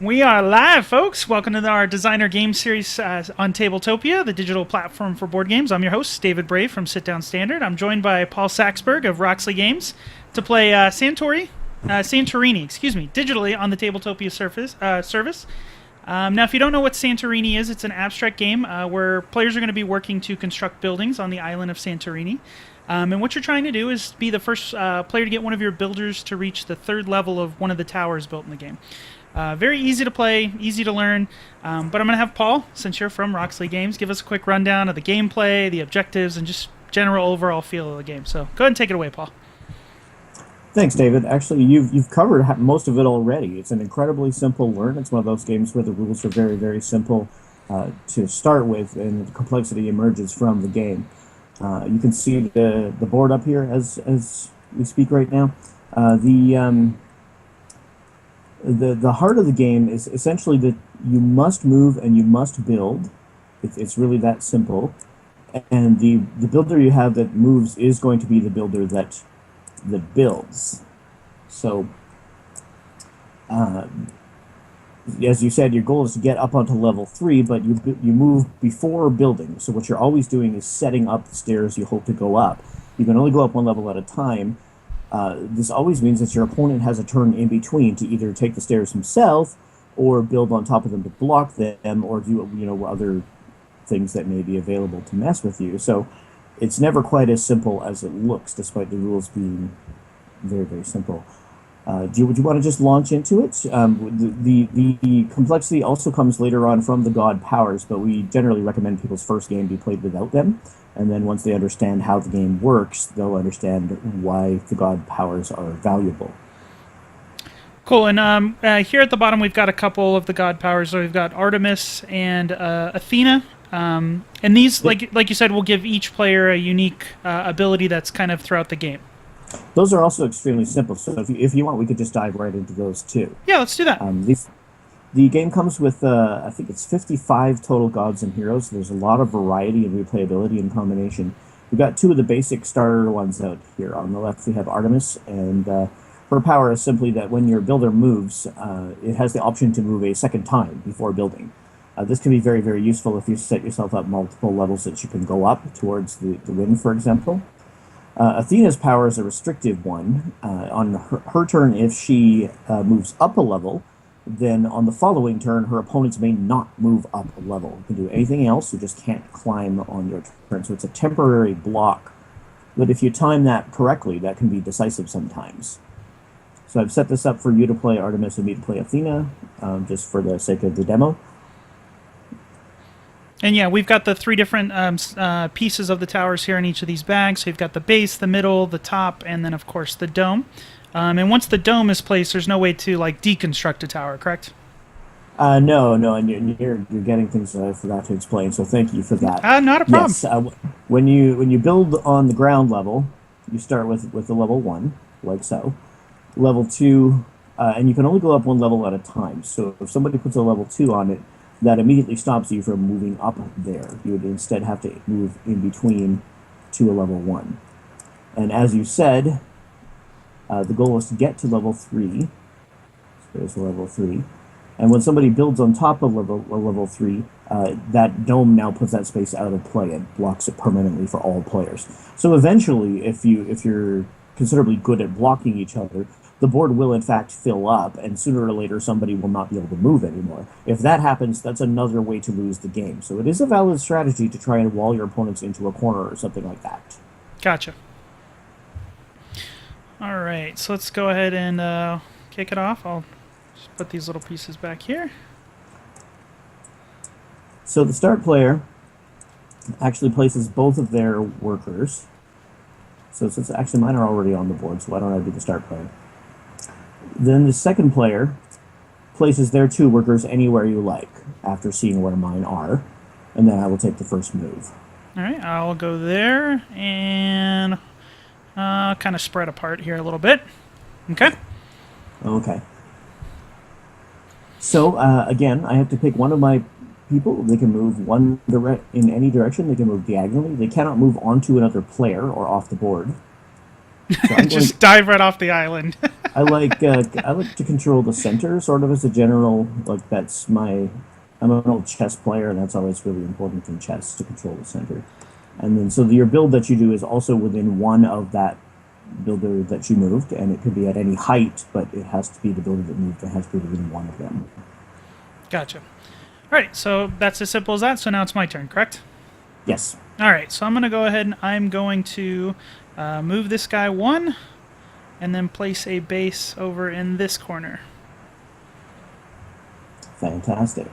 We are live, folks. Welcome to our designer game series on Tabletopia, the digital platform for board games. I'm your host, David Bray from Sit Down Standard. I'm joined by Paul Saxberg of Roxley Games to play Santorini, digitally on the Tabletopia service. Now, if you don't know what Santorini is, it's an abstract game where players are going to be working to construct buildings on the island of Santorini. And what you're trying to do is be the first player to get one of your builders to reach the third level of one of the towers built in the game. Very easy to play, easy to learn, but I'm going to have Paul, since you're from Roxley Games, give us a quick rundown of the gameplay, the objectives, and just general overall feel of the game. So go ahead and take it away, Paul. Thanks, David. Actually, you've covered most of it already. It's an incredibly simple learn. It's one of those games where the rules are very, very simple to start with, and the complexity emerges from the game. You can see the board up here as we speak right now. The heart of the game is essentially that you must move and you must build. It's really that simple. And the builder you have that moves is going to be the builder that builds. So, as you said, your goal is to get up onto level 3, but you move before building. So what you're always doing is setting up the stairs you hope to go up. You can only go up one level at a time. This always means that your opponent has a turn in between to either take the stairs himself or build on top of them to block them or do other things that may be available to mess with you. So it's never quite as simple as it looks, despite the rules being very, very simple. Would you want to just launch into it? The complexity also comes later on from the god powers, but we generally recommend people's first game be played without them. And then once they understand how the game works, they'll understand why the god powers are valuable. Cool. And here at the bottom, we've got a couple of the god powers. So we've got Artemis and Athena. And these, like you said, will give each player a unique ability that's kind of throughout the game. Those are also extremely simple. So if you want, we could just dive right into those too. Yeah, let's do that. The game comes with, I think it's 55 total gods and heroes. So there's a lot of variety and replayability and combination. We've got two of the basic starter ones out here. On the left, we have Artemis, and her power is simply that when your builder moves, it has the option to move a second time before building. This can be very, very useful if you set yourself up multiple levels that you can go up towards the win, for example. Athena's power is a restrictive one. On her turn, if she moves up a level, then on the following turn, her opponents may not move up a level. You can do anything else, you just can't climb on your turn. So it's a temporary block. But if you time that correctly, that can be decisive sometimes. So I've set this up for you to play Artemis and me to play Athena, just for the sake of the demo. And yeah, we've got the three different pieces of the towers here in each of these bags. So you've got the base, the middle, the top, and then, of course, the dome. And once the dome is placed, there's no way to deconstruct a tower, correct? No, and you're getting things I forgot to explain, so thank you for that. Not a problem. Yes, when you build on the ground level, you start with the level 1, like so. Level 2, and you can only go up one level at a time. So if somebody puts a level 2 on it, that immediately stops you from moving up there. You would instead have to move in between to a level 1. And as you said, the goal is to get to level 3. So there's level 3. And when somebody builds on top of level 3, that dome now puts that space out of play and blocks it permanently for all players. So eventually, if you're considerably good at blocking each other, the board will in fact fill up, and sooner or later somebody will not be able to move anymore. If that happens, that's another way to lose the game. So it is a valid strategy to try and wall your opponents into a corner or something like that. Gotcha. All right, so let's go ahead and kick it off. I'll just put these little pieces back here. So the start player actually places both of their workers. So since actually mine are already on the board, so why don't I do the start player? Then the second player places their 2 workers anywhere you like, after seeing where mine are, and then I will take the first move. All right, I'll go there, and kind of spread apart here a little bit. Okay. Okay. So, again, I have to pick one of my people. They can move in any direction. They can move diagonally. They cannot move onto another player or off the board. So I'm Just dive right off the island. I like to control the center, sort of as a general. Like that's my. I'm an old chess player, and that's always really important in chess to control the center. And then so your build that you do is also within one of that builder that you moved, and it could be at any height, but it has to be the builder that moved. It has to be within one of them. Gotcha. All right, so that's as simple as that. So now it's my turn, correct? Yes. All right, so I'm going to go ahead and I'm going to move this guy 1 and then place a base over in this corner. Fantastic.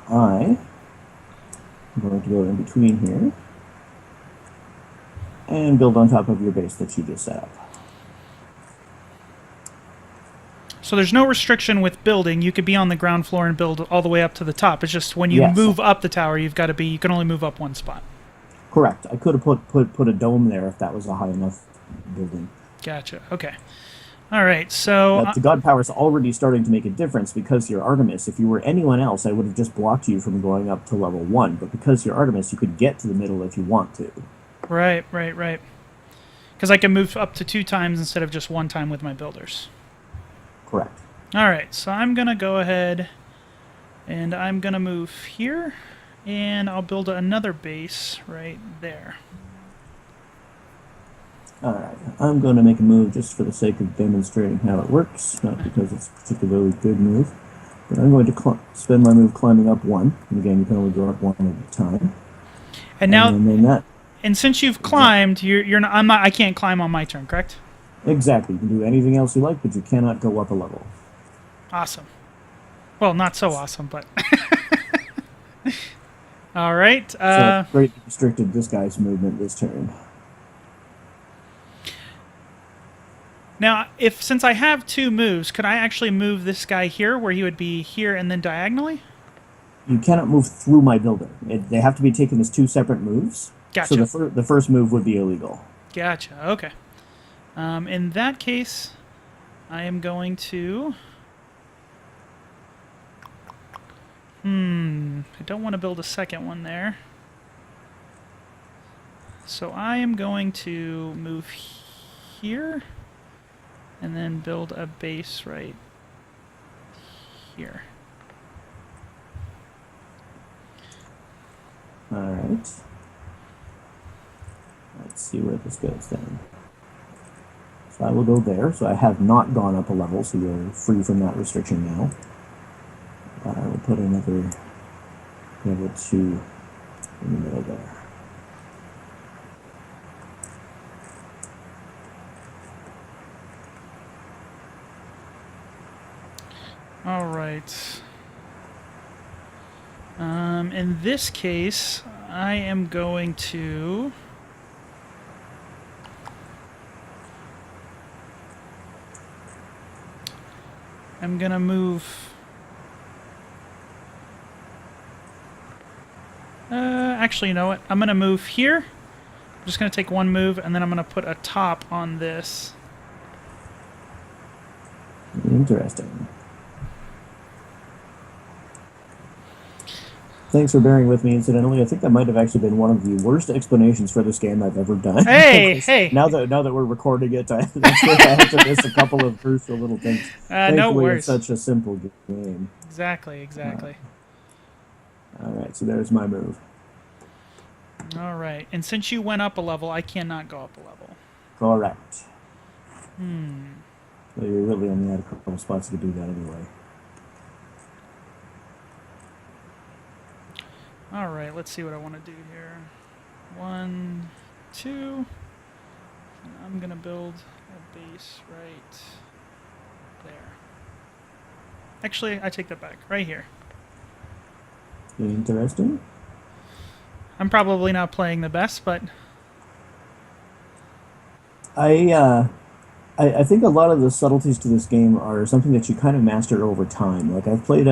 I'm going to go in between here and build on top of your base that you just set up. So there's no restriction with building. You could be on the ground floor and build all the way up to the top. It's just when you move up the tower, you've got to be. You can only move up one spot. Correct. I could have put a dome there if that was a high enough building. Gotcha. Okay. All right. So but the god power is already starting to make a difference because you're Artemis. If you were anyone else, I would have just blocked you from going up to level 1. But because you're Artemis, you could get to the middle if you want to. Right. Because I can move up to 2 times instead of just 1 time with my builders. Correct. All right, so I'm going to go ahead and I'm going to move here, and I'll build another base right there. All right, I'm going to make a move just for the sake of demonstrating how it works, not because it's a particularly good move. But I'm going to spend my move climbing up 1. And again, you can only go up 1 at a time. And now, then that. And since you've climbed, you're not. I can't climb on my turn, correct? Exactly. You can do anything else you like, but you cannot go up a level. Awesome. Well, not so awesome, but... All right. So I've greatly restricted this guy's movement this turn. Now, since I have 2 moves, could I actually move this guy here, where he would be here and then diagonally? You cannot move through my builder. They have to be taken as 2 separate moves. Gotcha. So the first move would be illegal. Gotcha. Okay. In that case, I am going to... I don't want to build a second one there. So I am going to move here and then build a base right here. All right. Let's see where this goes then. So I will go there. So I have not gone up a level, so you're free from that restriction now. I will put another level 2 in the middle there. All right. In this case, I am going to... I'm going to move... actually, you know what? I'm going to move here. I'm just going to take 1 move, and then I'm going to put a top on this. Interesting. Thanks for bearing with me, incidentally. I think that might have actually been one of the worst explanations for this game I've ever done. Hey! Now that we're recording it, that's where I have to miss a couple of crucial little things. No worries. It's such a simple game. Exactly. All right, so there's my move. All right, and since you went up a level, I cannot go up a level. Correct. So you're really only at a couple of spots to do that anyway. All right, let's see what I want to do here. 1, 2. And I'm going to build a base right there. Actually, I take that back. Right here. Interesting. I'm probably not playing the best, but... I think a lot of the subtleties to this game are something that you kind of master over time. Like, I've played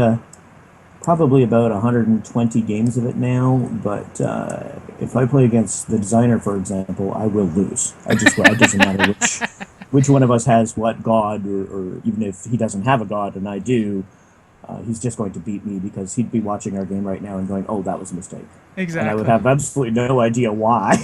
probably about 120 games of it now, but if I play against the designer, for example, I will lose. It doesn't matter which one of us has what god, or even if he doesn't have a god and I do, he's just going to beat me because he'd be watching our game right now and going, oh, that was a mistake. Exactly. And I would have absolutely no idea why.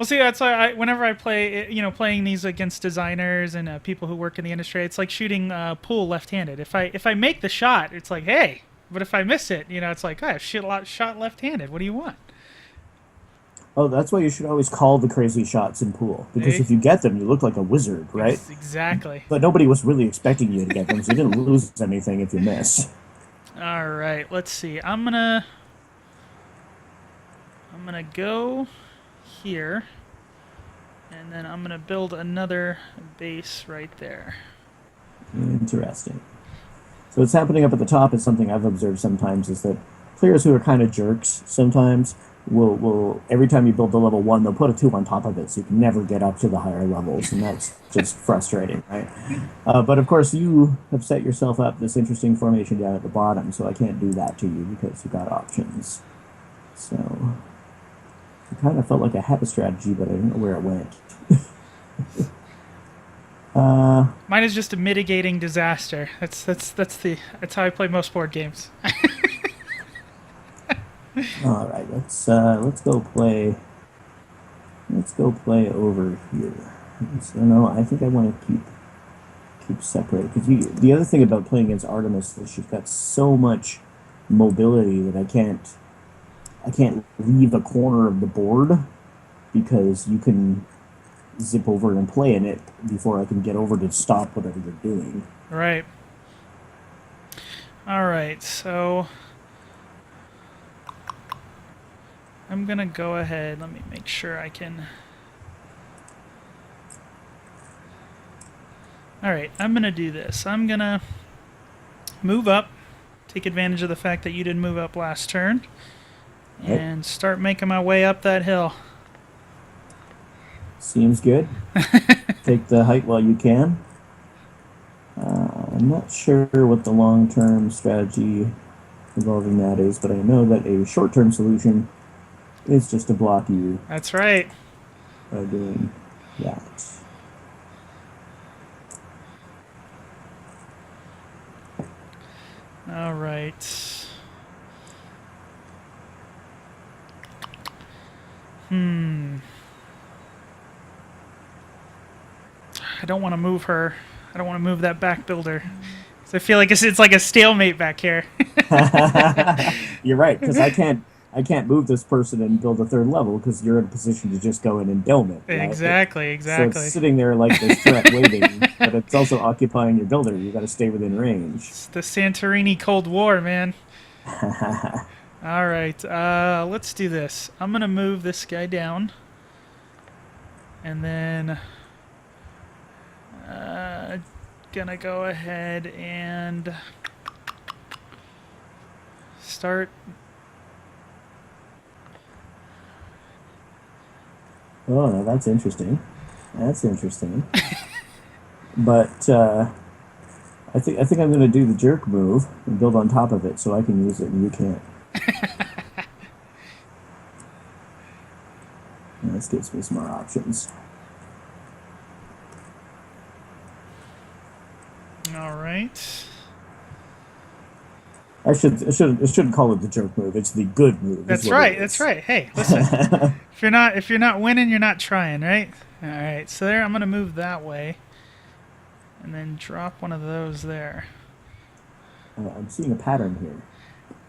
Well, see, that's why whenever I play, playing these against designers and people who work in the industry, it's like shooting pool left-handed. If I make the shot, it's like, hey. But if I miss it, it's like, oh, I shot left-handed. What do you want? Oh, that's why you should always call the crazy shots in pool, because Eh? if you get them, you look like a wizard, right? Exactly. But nobody was really expecting you to get them, so you didn't lose anything if you miss. All right, let's see. I'm gonna go here, and then I'm gonna build another base right there. Interesting. So what's happening up at the top is something I've observed sometimes is that players who are kind of jerks sometimes will every time you build the level 1, they'll put a 2 on top of it, so you can never get up to the higher levels, and that's just frustrating, right? But of course, you have set yourself up this interesting formation down at the bottom, so I can't do that to you because you've got options. So I kind of felt like I had a strategy, but I didn't know where it went. Mine is just a mitigating disaster. That's how I play most board games. All right, let's go play. Let's go play over here. So no, I think I want to keep separate because the other thing about playing against Artemis is she's got so much mobility that I can't leave a corner of the board because you can zip over and play in it before I can get over to stop whatever you're doing. Right. All right, so I'm gonna go ahead. Let me make sure I can. All right, I'm gonna do this. I'm gonna move up, take advantage of the fact that you didn't move up last turn, and start making my way up that hill. Seems good. Take the height while you can. I'm not sure what the long-term strategy involving that is, but I know that a short-term solution is just to block you That's right. by doing that. All right. I don't want to move her. I don't want to move that back builder. 'Cause I feel like it's like a stalemate back here. You're right, because I can't move this person and build a third level because you're in a position to just go in and dome it. Right? Exactly. So it's sitting there like this threat waiting, but it's also occupying your builder. You got to stay within range. It's the Santorini Cold War, man. All right, let's do this. I'm gonna move this guy down, and then gonna go ahead and start. Oh, now that's interesting. That's interesting. But I think I'm going to do the jerk move and build on top of it so I can use it and you can't. This gives me some more options. All right. I shouldn't call it the jerk move. It's the good move. That's right. That's right. Hey, listen. if you're not winning, you're not trying, right? All right. So there, I'm gonna move that way, and then drop one of those there. I'm seeing a pattern here.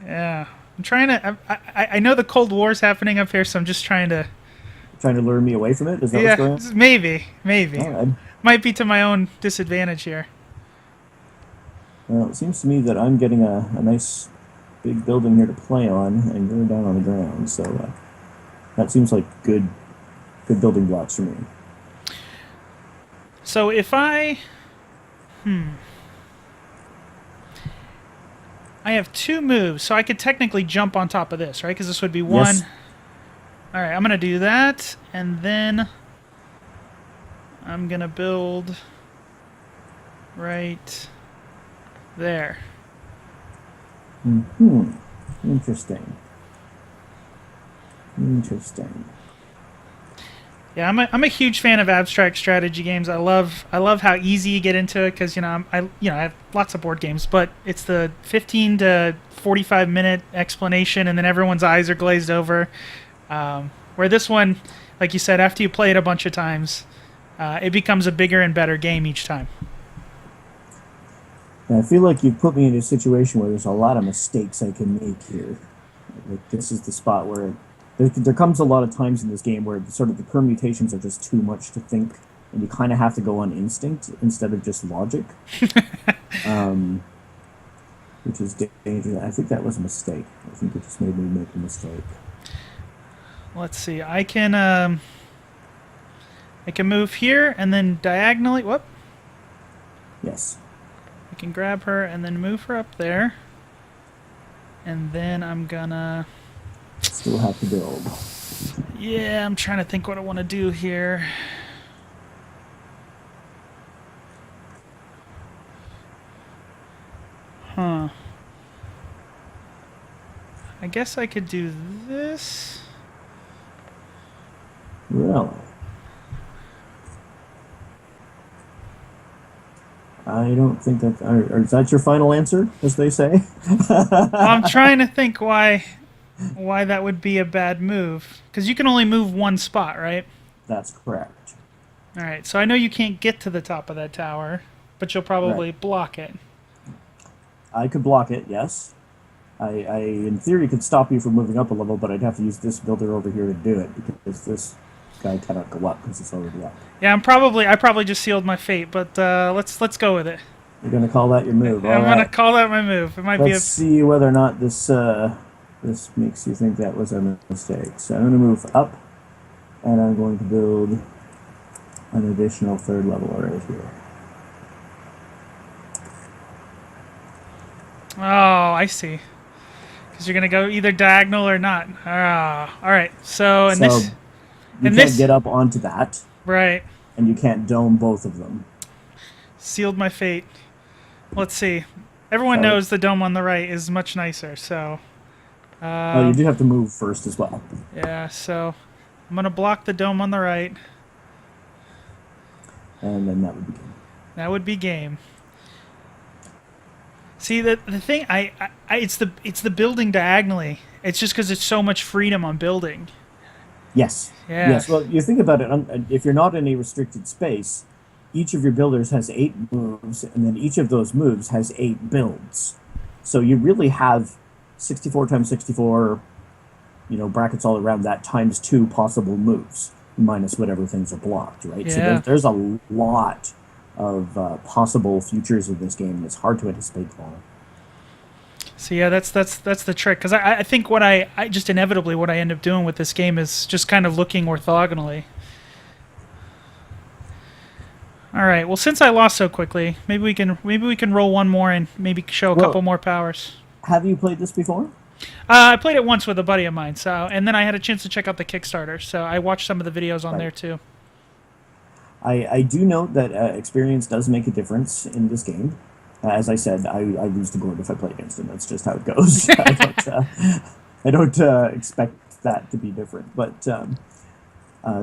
Yeah, I'm trying to. I know the Cold War's happening up here, so I'm just trying to. Trying to lure me away from it? Is that what's going on? Maybe. All right. Might be to my own disadvantage here. Well, it seems to me that I'm getting a nice big building here to play on, and you're down on the ground. So that seems like good building blocks for me. So if I have two moves, so I could technically jump on top of this, right? Because this would be one. Yes. All right, I'm going to do that, and then I'm going to build right there. Interesting. Yeah, I'm a huge fan of abstract strategy games. I love how easy you get into it because I have lots of board games, but it's the 15 to 45 minute explanation, and then everyone's eyes are glazed over. Where this one, like you said, after you play it a bunch of times, it becomes a bigger and better game each time. And I feel like you've put me in a situation where there's a lot of mistakes I can make here. Like this is the spot where there comes a lot of times in this game where sort of the permutations are just too much to think, and you kind of have to go on instinct instead of just logic, which is dangerous. I think that was a mistake. I think it just made me make a mistake. Let's see. I can move here and then diagonally. Whoop. Yes. I can grab her and then move her up there. And then I'm gonna... Still have to build. Yeah, I'm trying to think what I want to do here. Huh. I guess I could do this. Really? I don't think that... is that your final answer, as they say? I'm trying to think why that would be a bad move. Because you can only move one spot, right? That's correct. All right, so I know you can't get to the top of that tower, but you'll probably block it. I could block it, yes. I, in theory, could stop you from moving up a level, but I'd have to use this builder over here to do it, because this guy cannot go up because it's already up. Yeah, I probably just sealed my fate, but let's go with it. You're going to call that your move, I'm going to call that my move. It might be. Let's see whether or not this makes you think that was a mistake. So I'm going to move up, and I'm going to build an additional third level right here. Oh, I see. Because you're going to go either diagonal or not. All right. So, You can't get up onto that. Right. And you can't dome both of them. Sealed my fate. Let's see. Everyone knows the dome on the right is much nicer, so... you do have to move first as well. Yeah, so I'm going to block the dome on the right. And then that would be game. That would be game. See, the thing, it's the building diagonally. It's just because it's so much freedom on building. Yes. Yeah. Yes. Well, you think about it. If you're not in a restricted space, each of your builders has 8 moves, and then each of those moves has 8 builds. So you really have 64 times 64, brackets all around that, times 2 possible moves, minus whatever things are blocked, right? Yeah. So there's a lot of possible futures of this game. It's hard to anticipate all. So yeah, that's the trick. Because I think what I just inevitably what I end up doing with this game is just kind of looking orthogonally. All right. Well, since I lost so quickly, maybe we can roll one more and maybe show a couple more powers. Have you played this before? I played it once with a buddy of mine. And then I had a chance to check out the Kickstarter. So I watched some of the videos on there too. I do note that experience does make a difference in this game. As I said, I lose to Gord if I play against him. That's just how it goes. I don't expect that to be different. But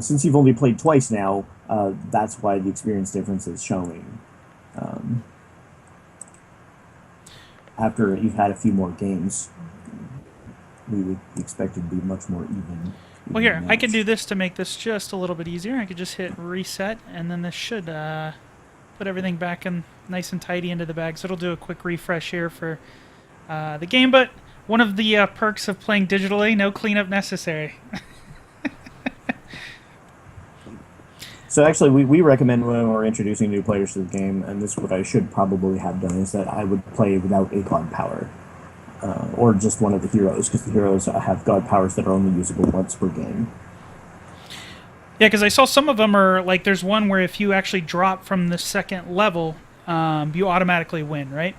since you've only played twice now, that's why the experience difference is showing. After you've had a few more games, we would expect it to be much more even. Well, here, I can do this to make this just a little bit easier. I could just hit reset, and then this should put everything back in nice and tidy into the bag. So it'll do a quick refresh here for the game. But one of the perks of playing digitally, no cleanup necessary. So actually, we recommend when we're introducing new players to the game, and this is what I should probably have done, is that I would play without a god power. Or just one of the heroes, because the heroes have god powers that are only usable once per game. Yeah, because I saw some of them are, like, there's one where if you actually drop from the second level, you automatically win, right?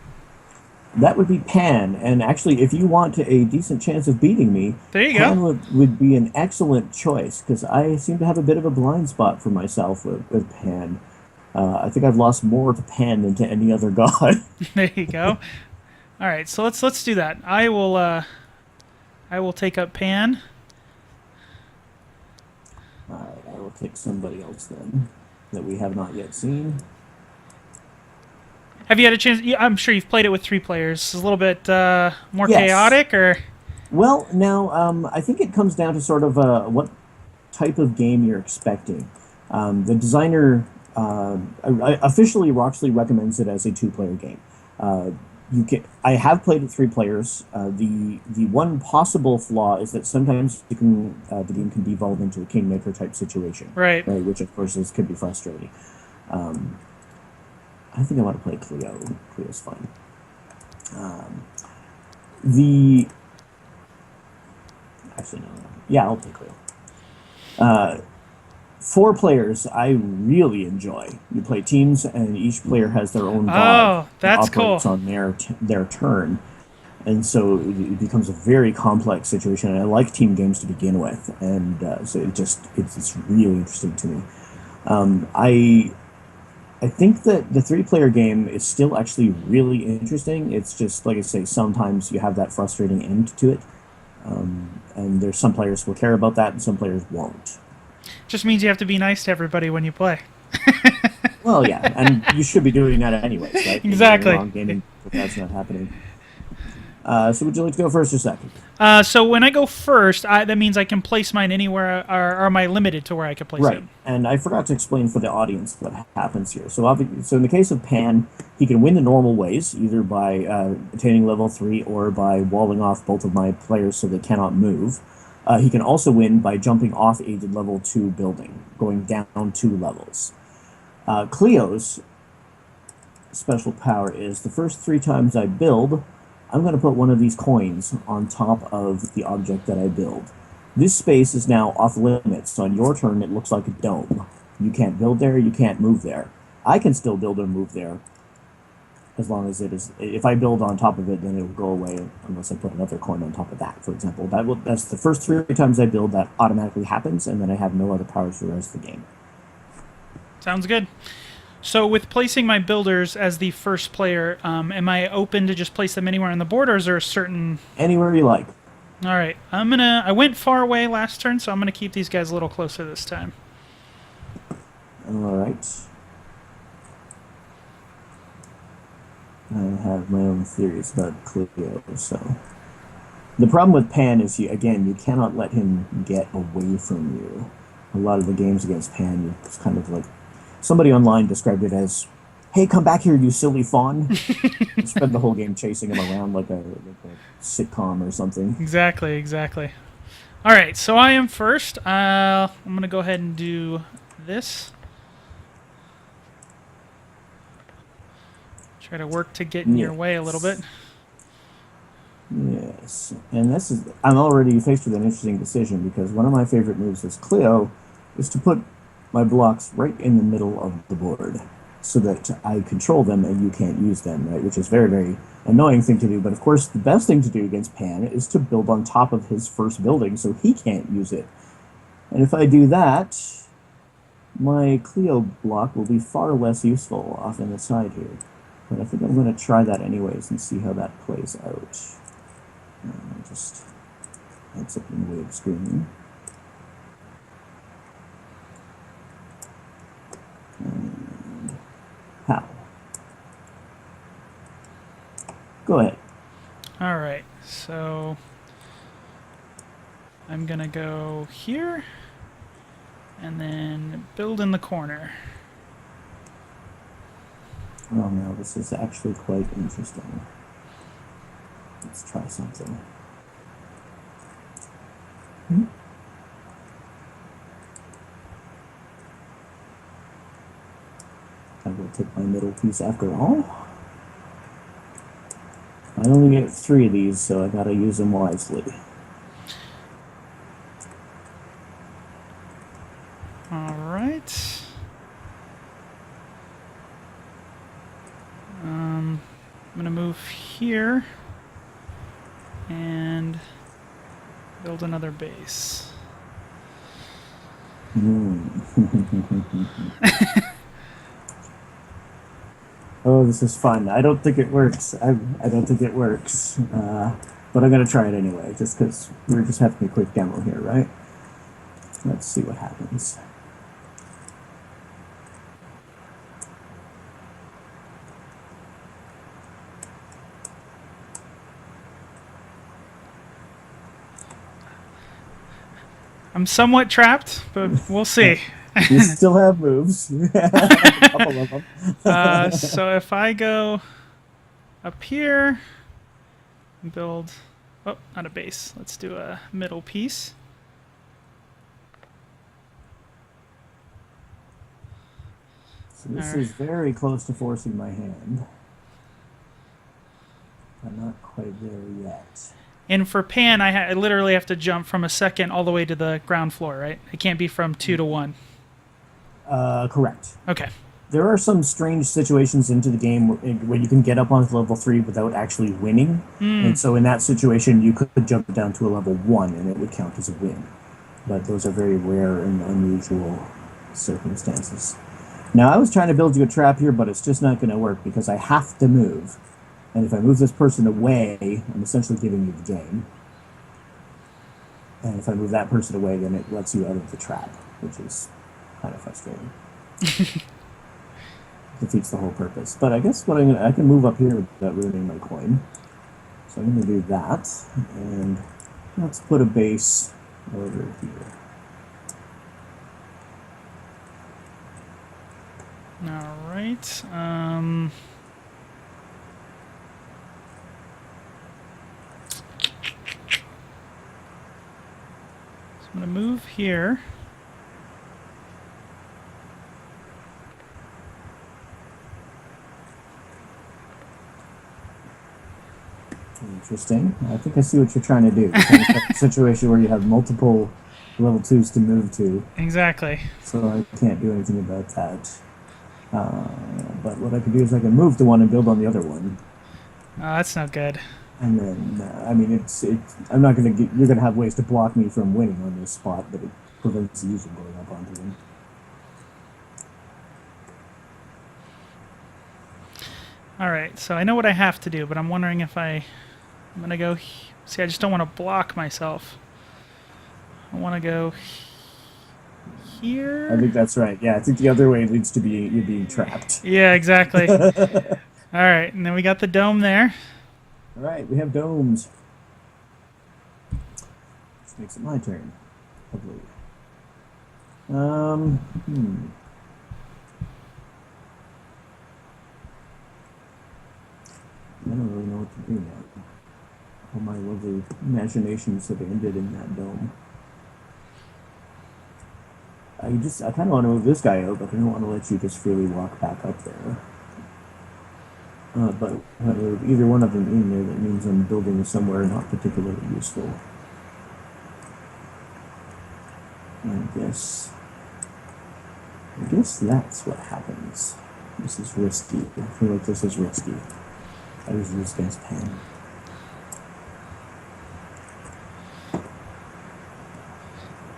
That would be Pan, and actually, if you want a decent chance of beating me, there you Pan go. would be an excellent choice, because I seem to have a bit of a blind spot for myself with Pan. I think I've lost more to Pan than to any other god. There you go. All right, so let's do that. I will take up Pan. All right, I will take somebody else then that we have not yet seen. Have you had a chance? I'm sure you've played it with 3 players. It's a little bit more chaotic, or? Well, now I think it comes down to sort of what type of game you're expecting. The designer officially Roxley recommends it as a two-player game. I have played it 3 players. The one possible flaw is that sometimes the game can devolve into a kingmaker type situation, Right. which of course could be frustrating. I think I want to play Cleo. Cleo's fun. The actually no, yeah, I'll play Cleo. 4 players I really enjoy. You play teams, and each player has their own god Oh, and that's operates cool. on their turn, and so it becomes a very complex situation. And I like team games to begin with, and so it's really interesting to me. I think that the 3-player game is still actually really interesting. It's just like I say, sometimes you have that frustrating end to it, and there's some players who will care about that, and some players won't. Just means you have to be nice to everybody when you play. Well, yeah, and you should be doing that anyways, right? In the Exactly. long game, if that's not happening. So would you like to go first or second? So when I go first, that means I can place mine anywhere, or am I limited to where I can place it? Right, and I forgot to explain for the audience what happens here. So in the case of Pan, he can win the normal ways, either by attaining level 3 or by walling off both of my players so they cannot move. He can also win by jumping off a level 2 building, going down 2 levels. Cleo's special power is the first 3 times I build, I'm going to put one of these coins on top of the object that I build. This space is now off limits, so on your turn it looks like a dome. You can't build there, you can't move there. I can still build or move there, as long as it is. If I build on top of it, then it will go away unless I put another coin on top of that, for example. That's the first 3 times I build, that automatically happens, and then I have no other powers for the rest of the game. Sounds good. So with placing my builders as the first player, am I open to just place them anywhere on the board, or is there a certain... Anywhere you like. All right, I went far away last turn, so I'm gonna keep these guys a little closer this time. All right. I have my own theories about Cleo, so... The problem with Pan is, you cannot let him get away from you. A lot of the games against Pan, it's kind of like... Somebody online described it as, "Hey, come back here, you silly fawn." You spend the whole game chasing him around like a sitcom or something. Exactly. All right, so I am first. I'm gonna go ahead and do this. Try to work to get in your way a little bit. Yes, and I'm already faced with an interesting decision, because one of my favorite moves as Cleo is to put my blocks right in the middle of the board, so that I control them and you can't use them, right? Which is very, very annoying thing to do. But of course, the best thing to do against Pan is to build on top of his first building so he can't use it. And if I do that, my Cleo block will be far less useful off in the side here. But I think I'm going to try that anyways and see how that plays out. Just add something in the way of screening. And how? Go ahead. All right, so I'm gonna go here and then build in the corner. Oh no, this is actually quite interesting. Let's try something. I will take my middle piece after all. I only get 3 of these, so I gotta use them wisely. All right. I'm gonna move here and build another base. Oh, this is fun. I don't think it works. I don't think it works. But I'm gonna try it anyway, just because we're just having a quick demo here, right? Let's see what happens. I'm somewhat trapped, but we'll see. You still have moves. A couple of them. So if I go up here and build... Oh, not a base. Let's do a middle piece. So this is very close to forcing my hand. I'm not quite there yet. And for Pan, I literally have to jump from a second all the way to the ground floor, right? It can't be from 2 to 1. Correct. Okay. There are some strange situations into the game where you can get up onto level 3 without actually winning. And so in that situation, you could jump down to a level 1 and it would count as a win. But those are very rare and unusual circumstances. Now, I was trying to build you a trap here, but it's just not going to work because I have to move. And if I move this person away, I'm essentially giving you the game. And if I move that person away, then it lets you out of the trap, which is kind of frustrating. Defeats the whole purpose. But I guess what I can move up here without ruining my coin. So I'm going to do that. And let's put a base over here. All right. So I'm going to move here. Interesting. I think I see what you're trying to do. Kind of a situation where you have multiple level 2s to move to. Exactly. So I can't do anything about that. But what I can do is I can move to one and build on the other one. Oh, that's no good. And then, I mean, I'm not going to get, you're going to have ways to block me from winning on this spot, but it prevents you from going up onto them. All right, so I know what I have to do, but I'm wondering if I'm going to go... See, I just don't want to block myself. I want to go here. I think that's right. Yeah, I think the other way leads to you being trapped. Yeah, exactly. All right, and then we got the dome there. All right, we have domes. This makes it my turn, I believe. I don't really know what to do now. All my lovely imaginations have ended in that dome. I kind of want to move this guy out, but I don't want to let you just freely walk back up there. But with either one of them in there, that means I'm building somewhere not particularly useful. I guess that's what happens. This is risky. I feel like this is risky. I use this guy's pen.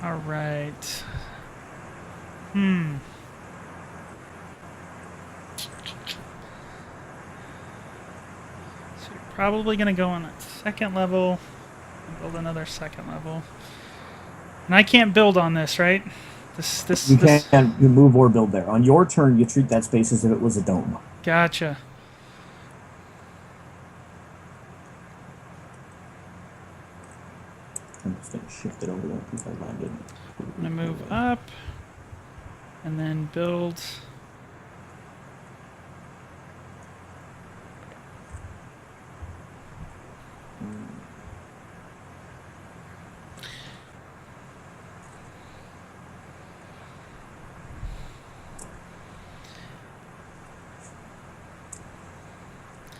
All right. So you're probably going to go on a second level and build another second level. And I can't build on this, right? You can't move or build there. On your turn, you treat that space as if it was a dome. Gotcha. I'm just going to shift it over there because I landed. I'm going to move up and then build.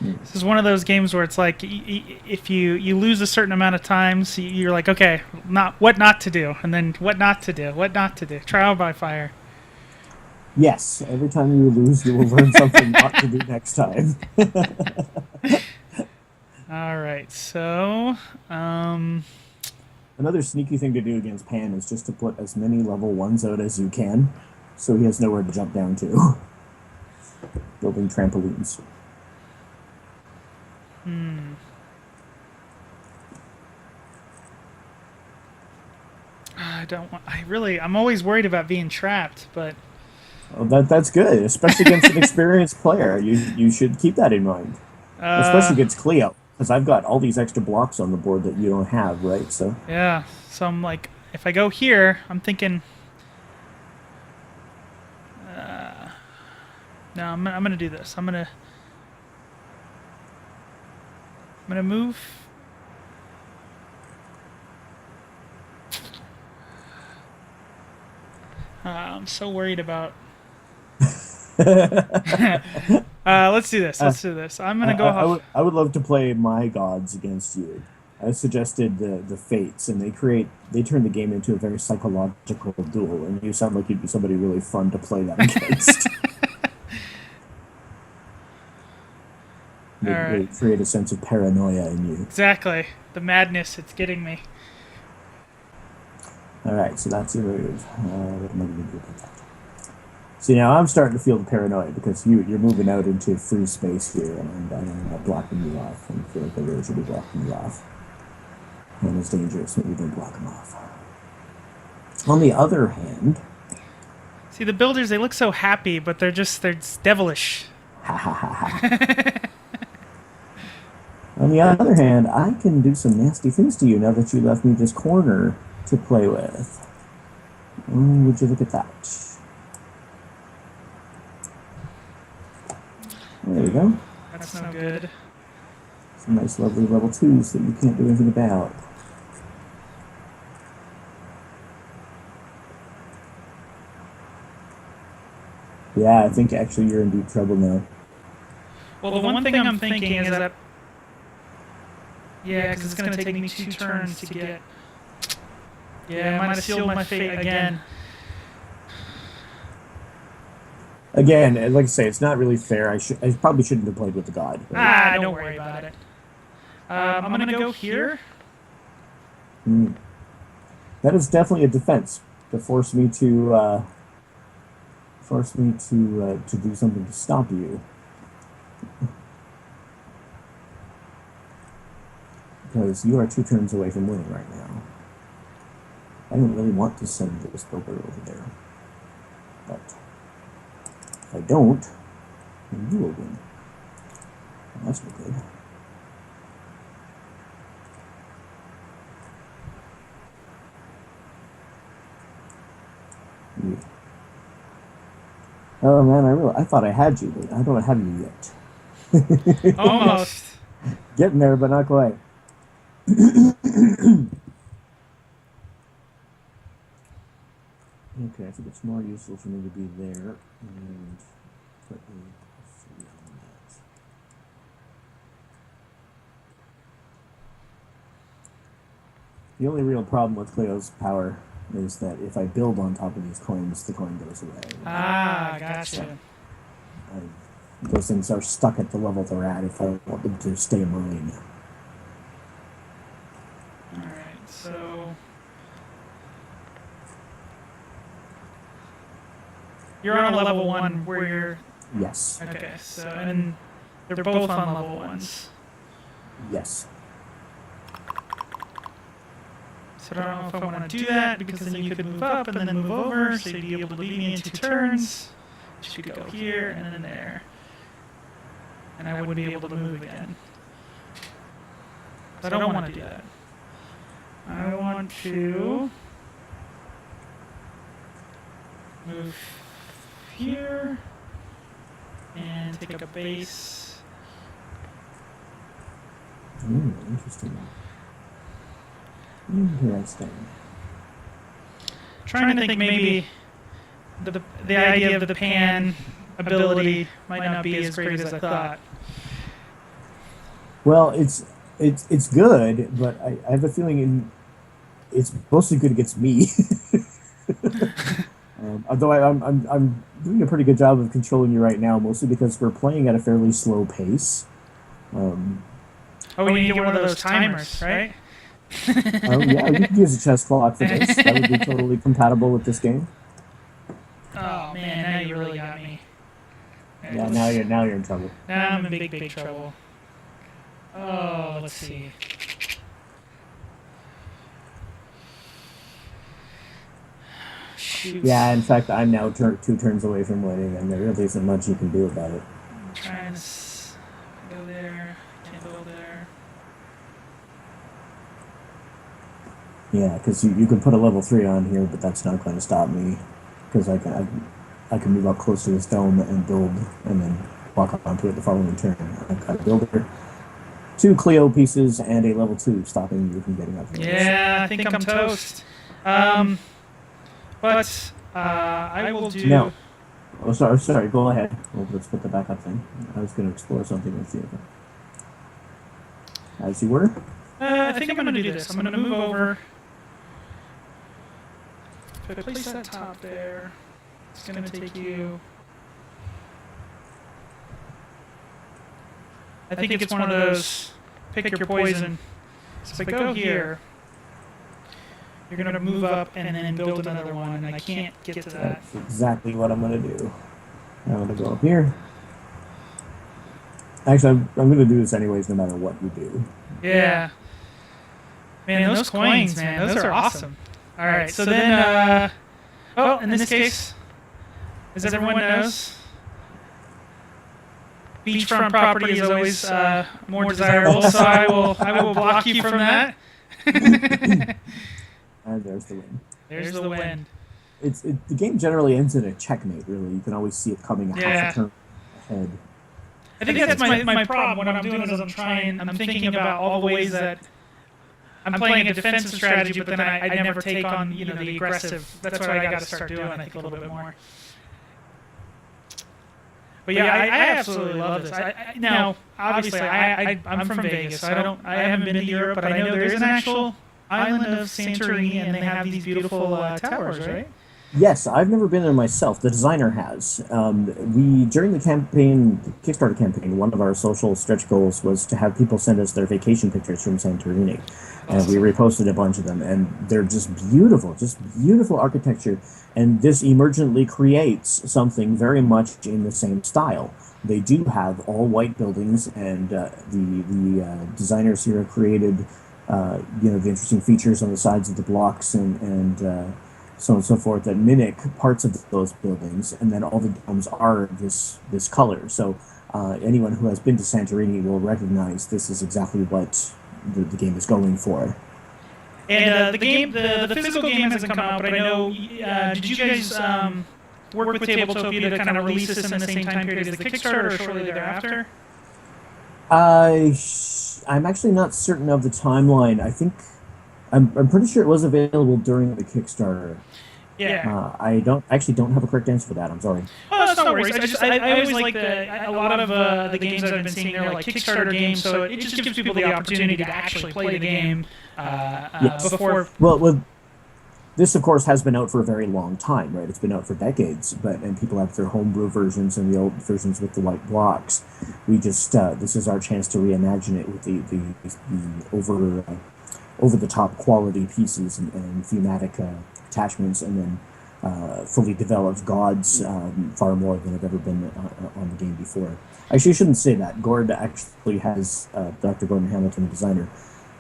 This is one of those games where it's like if you lose a certain amount of times, you're like, okay, what not to do, and then what not to do, trial by fire. Yes, every time you lose, you will learn something not to do next time. All right, so another sneaky thing to do against Pan is just to put as many level 1s out as you can, so he has nowhere to jump down to. Building trampolines. I'm always worried about being trapped, but... Well, that's good, especially against an experienced player. You should keep that in mind. Especially against Cleo, because I've got all these extra blocks on the board that you don't have, right? So yeah, so I'm like, if I go here, I'm thinking... no, I'm going to do this. I'm going to move... I'm so worried about... let's do this. Let's do this. I'm going to go off... I would love to play my gods against you. I suggested the Fates, and they turn the game into a very psychological duel, and you sound like you'd be somebody really fun to play that against. They create a sense of paranoia in you. Exactly. The madness, it's getting me. Alright, so that's your move. What am I going to do about that? See, now I'm starting to feel the paranoia because you're moving out into free space here, and I'm not blocking you off. And I feel like I really should be blocking you off. And it's dangerous when you don't block them off. On the other hand... See, the builders, they look so happy, but they're devilish. Ha ha ha ha. On the other hand, I can do some nasty things to you now that you left me this corner to play with. Would you look at that? There we go. That's no good. Some nice, lovely level 2s that you can't do anything about. Yeah, I think actually you're in deep trouble now. Well, the one thing I'm thinking is that... Yeah, because it's going to take me 2 turns to get... Yeah, I might have sealed my fate again. Again, like I say, it's not really fair. I probably shouldn't have played with the god. Right? Don't worry about it. I'm going to go here. That is definitely a defense to force me to do something to stop you. Because you are 2 turns away from winning right now. I don't really want to send this poker over there. But if I don't, then you will win. Well, that's no good. Yeah. Oh man, I thought I had you, but I don't have you yet. Almost. Getting there, but not quite. Okay, I think it's more useful for me to be there and put a 3 on that. The only real problem with Cleo's power is that if I build on top of these coins, the coin goes away. Ah, gotcha. So, those things are stuck at the level they're at if I want them to stay marine. Alright, so... You're on a level 1 where you're... Yes. Okay, so... And they're both on level 1s. Yes. So I don't know if I want to do that, because then you could move up and then move over, so you'd be able to lead me in 2 turns. You could go here and then there. And I wouldn't be able to move again. But I don't want to do that. I want to move here and take a base. Interesting. Interesting. Trying to think maybe the idea of the pan ability might not be as great as I thought. Well, it's good, but I have a feeling it's mostly good against me. Although I'm doing a pretty good job of controlling you right now, mostly because we're playing at a fairly slow pace. Oh, we need to get one of those timers, right? Oh yeah, you could use a chess clock for this. That would be totally compatible with this game. Oh man, now you really got me. Yeah, now you're in trouble. Now I'm in big trouble. Oh, let's see. Shoot. Yeah, in fact, I'm now 2 turns away from winning, and there really isn't much you can do about it. I'm trying to go there. Can't go there. Yeah, because you can put a level 3 on here, but that's not going to stop me because I can move up close to this dome and build, and then walk onto it the following turn. I've got a builder, 2 Clio pieces, and a level 2 stopping you from getting up there. Yeah, I think I'm toast. But I will do. No. Oh, sorry. Go ahead. Well, let's put the backup thing. I was going to explore something with you. As you were. I think I'm going to do this. I'm going to move over. If I place that top there, it's going to take you. I think it's one of those pick your poison. So if I go here, you're going to move up and then build another one, and I can't get to that. That's exactly what I'm going to do. I'm going to go up here. Actually, I'm going to do this anyways, no matter what you do. Yeah. Man, those coins, man, those are awesome. All right, so then, well, in this case, as everyone knows, beachfront property is always more desirable, so I will block you from that. And there's the win. There's the win. The game generally ends in a checkmate, really. You can always see it coming half a turn ahead. I think that's my problem. What I'm doing is I'm thinking about all the ways that I'm playing a defensive strategy, but then I never take on the aggressive. That's what I got to start doing, I think, a little bit more. But yeah, I absolutely love this. Now, obviously, I'm from Vegas, so I haven't been to Europe, but I know there is an actual island of Santorini, and they have these beautiful towers, right? Yes, I've never been there myself. The designer has. During the Kickstarter campaign, one of our social stretch goals was to have people send us their vacation pictures from Santorini. And we reposted a bunch of them, and they're just beautiful architecture. And this emergently creates something very much in the same style. They do have all white buildings, and the designers here have created, the interesting features on the sides of the blocks and so on and so forth that mimic parts of those buildings, and then all the domes are this color. So anyone who has been to Santorini will recognize this is exactly what the game is going for. And the physical game hasn't come out, but I know. Did you guys work with Tabletopia to kind of release this in the same time period as the Kickstarter, or shortly thereafter? I'm actually not certain of the timeline. I think I'm pretty sure it was available during the Kickstarter. Yeah. I don't have a correct answer for that. I'm sorry. Oh, that's no worries. I always like a lot of the games that I've been seeing there, like Kickstarter games, so it just gives people the opportunity to actually play the game before. Well, this of course has been out for a very long time, right? It's been out for decades, and people have their homebrew versions and the old versions with the white blocks. We just this is our chance to reimagine it with the over the top quality pieces and thematic attachments, and then fully developed gods, far more than have ever been on the game before. Actually, I shouldn't say that. Gord actually has, Dr. Gordon Hamilton, the designer,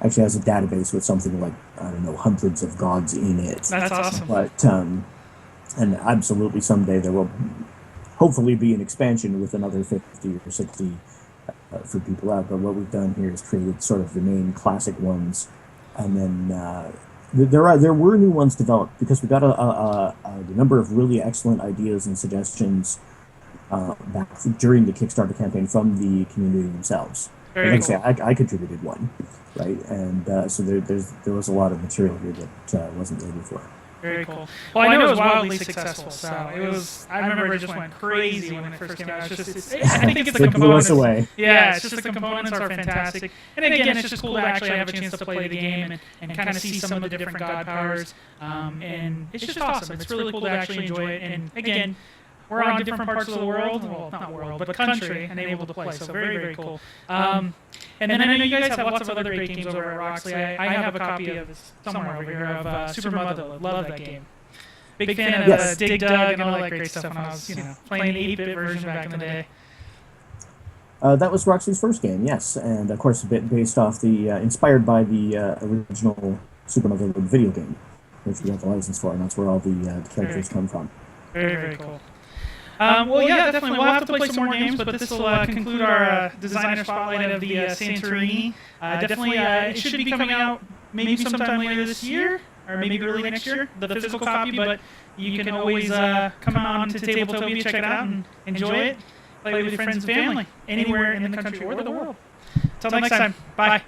actually has a database with something like, I don't know, hundreds of gods in it. That's awesome. But, and absolutely someday there will hopefully be an expansion with another 50 or 60 for people out. But what we've done here is created sort of the main classic ones, and then there were new ones developed because we got a number of really excellent ideas and suggestions back during the Kickstarter campaign from the community themselves. Very cool. I contributed one, right? And so there was a lot of material here that wasn't there before. Very cool. Well, I know it was wildly successful, so it was. I remember it just went crazy when it first came out. I think it's the components. Blew us away. Yeah, it's just the components are fantastic. And again, it's just cool to actually have a chance to play the game and kind of see some of the different god powers. And it's just awesome. It's really cool to actually enjoy it. And again, we're on different parts of the world. Well, not world, but country, and able to play. So very, very cool. And then I know you guys have lots of other great games over at Roxley. I have a copy of this somewhere over here of Super Motherlode. Love that game. Big fan of Dig Dug and all that great stuff when I was playing the 8-bit version back in the day. That was Roxley's first game, yes, and of course a bit based off inspired by the original Super Motherlode video game, which we got the license for, and that's where all the characters come from. Very, very cool. Well, yeah, definitely. We'll have to play some more games, but this will conclude our designer spotlight of the Santorini. Definitely, it should be coming out maybe sometime later this year, or maybe early next year, the physical copy, but you can always come on to Tabletopia, check it out, and enjoy it. Play with your friends and family, anywhere in the country or the world. Until next time, bye.